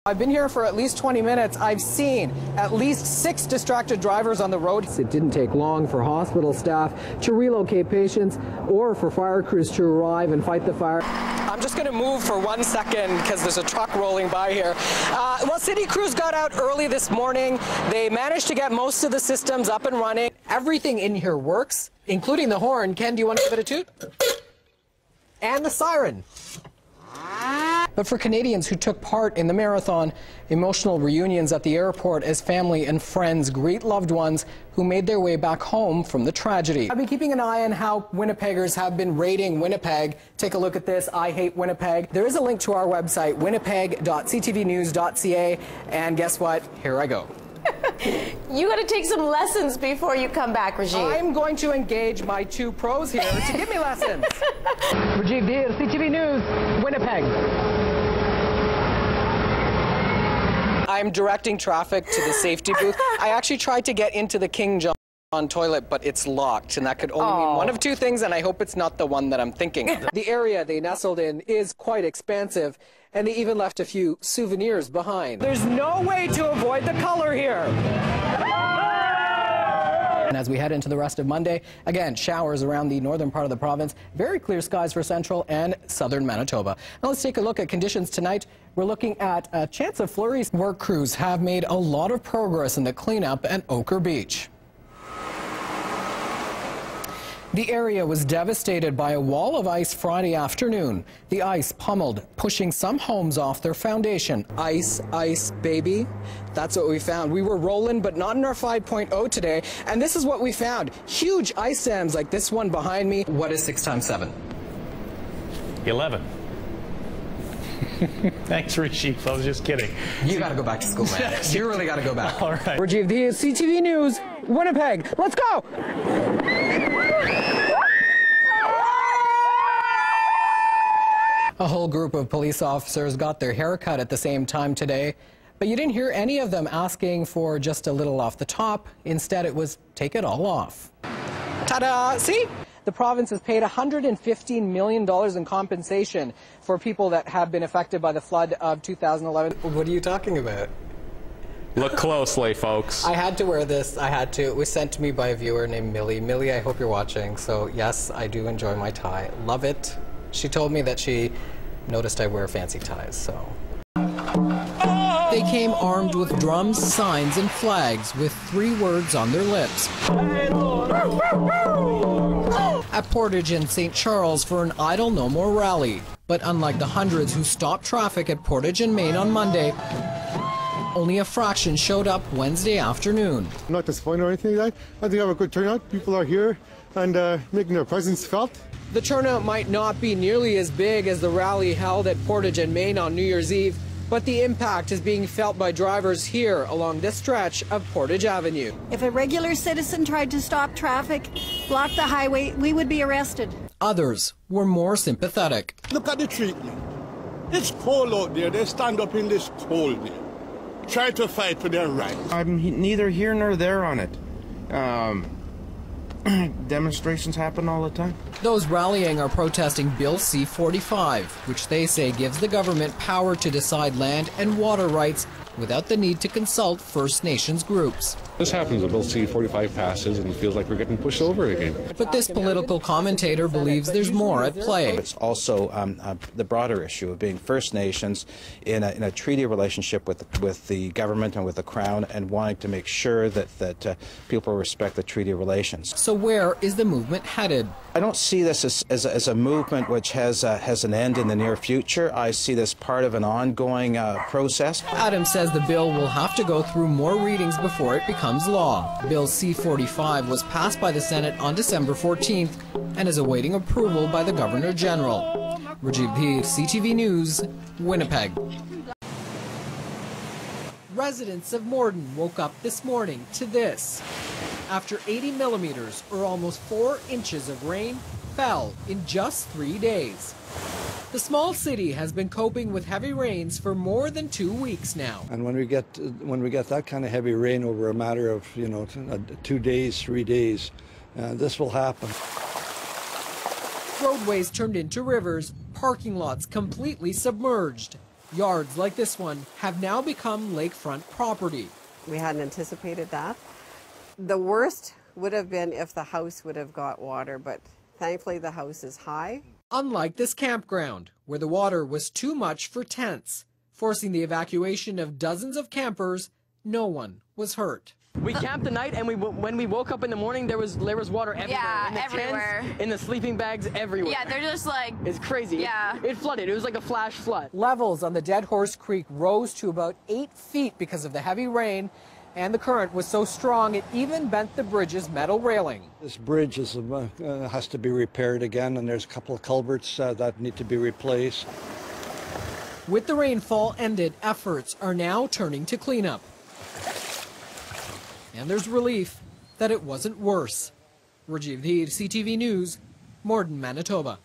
I've been here for at least 20 minutes. I've seen at least 6 distracted drivers on the road. It didn't take long for hospital staff to relocate patients or for fire crews to arrive and fight the fire. I'm just going to move for 1 second because there's a truck rolling by here. Well, city crews got out early this morning. They managed to get most of the systems up and running. Everything in here works, including the horn. Ken, do you want to give it a toot? And the siren. But for Canadians who took part in the marathon, emotional reunions at the airport as family and friends greet loved ones who made their way back home from the tragedy. I've been keeping an eye on how Winnipeggers have been rating Winnipeg. Take a look at this. I hate Winnipeg. There is a link to our website, winnipeg.ctvnews.ca, and guess what? Here I go. You got to take some lessons before you come back, Rajeev. I'm going to engage my 2 pros here to give me lessons. Rajeev, Dhir, CTV News, Winnipeg. I'm directing traffic to the safety booth. I actually tried to get into the King John toilet, but it's locked, and that could only mean one of 2 things, and I hope it's not the one that I'm thinking. The area they nestled in is quite expansive, and they even left a few souvenirs behind. There's no way to avoid the color here. And as we head into the rest of Monday, again, showers around the northern part of the province, very clear skies for central and southern Manitoba. Now let's take a look at conditions tonight. We're looking at a chance of flurries. Work crews have made a lot of progress in the cleanup at Ochre Beach. The area was devastated by a wall of ice Friday afternoon. The ice pummeled, pushing some homes off their foundation. Ice, ice, baby. That's what we found. We were rolling, but not in our 5.0 today. And this is what we found. Huge ice dams like this one behind me. What is 6 times 7? 11. Thanks, Rajeev. I was just kidding. You got to go back to school, man. You really got to go back. All right. Rajeev, the CTV News, Winnipeg. Let's go! A whole group of police officers got their hair cut at the same time today, but you didn't hear any of them asking for just a little off the top. Instead, it was take it all off. Ta-da! See? The province has paid $115 million in compensation for people that have been affected by the flood of 2011. What are you talking about? Look closely, folks. I had to wear this. I had to. It was sent to me by a viewer named Millie. Millie, I hope you're watching. So, yes, I do enjoy my tie. Love it. She told me that she noticed I wear fancy ties, so. They came armed with drums, signs, and flags with 3 words on their lips. At Portage and St. Charles for an Idle No More rally. But unlike the hundreds who stopped traffic at Portage and Main on Monday, only a fraction showed up Wednesday afternoon. I'm not disappointed or anything like that. I think I have a good turnout. People are here and making their presence felt. The turnout might not be nearly as big as the rally held at Portage and Main on New Year's Eve, but the impact is being felt by drivers here along this stretch of Portage Avenue. If a regular citizen tried to stop traffic, block the highway, we would be arrested. Others were more sympathetic. Look at the treatment. It's cold out there. They stand up in this cold there. Try to fight for their rights. I'm neither here nor there on it. Demonstrations happen all the time. Those rallying are protesting Bill C-45, which they say gives the government power to decide land and water rights without the need to consult First Nations groups. This happens when Bill C-45 passes and it feels like we're getting pushed over again. But this political commentator believes there's more at play. It's also the broader issue of being First Nations in a treaty relationship with the government and with the Crown, and wanting to make sure that people respect the treaty relations. So where is the movement headed? I don't see this as a movement which has an end in the near future. I see this part of an ongoing process. Adam says the bill will have to go through more readings before it becomes law. Bill C-45 was passed by the Senate on December 14th and is awaiting approval by the Governor General. Rajeev, Dhir, CTV News, Winnipeg. Residents of Morden woke up this morning to this. After 80 millimeters, or almost 4 inches of rain, fell in just 3 days. The small city has been coping with heavy rains for more than 2 weeks now. And when we get that kind of heavy rain over a matter of 2 days, 3 days, this will happen. Roadways turned into rivers, parking lots completely submerged. Yards like this one have now become lakefront property. We hadn't anticipated that. The worst would have been if the house would have got water, but thankfully the house is high. Unlike this campground, where the water was too much for tents, forcing the evacuation of dozens of campers, no one was hurt. We camped the night, and when we woke up in the morning, there was water everywhere. Yeah, in the everywhere. Tents, in the sleeping bags, everywhere. Yeah, they're just like... It's crazy. Yeah. It flooded. It was like a flash flood. Levels on the Dead Horse Creek rose to about 8 feet because of the heavy rain, and the current was so strong it even bent the bridge's metal railing. This bridge has to be repaired again, and there's a couple of culverts that need to be replaced. With the rainfall ended, efforts are now turning to cleanup. And there's relief that it wasn't worse. Rajeev, Dhir, CTV News, Morden, Manitoba.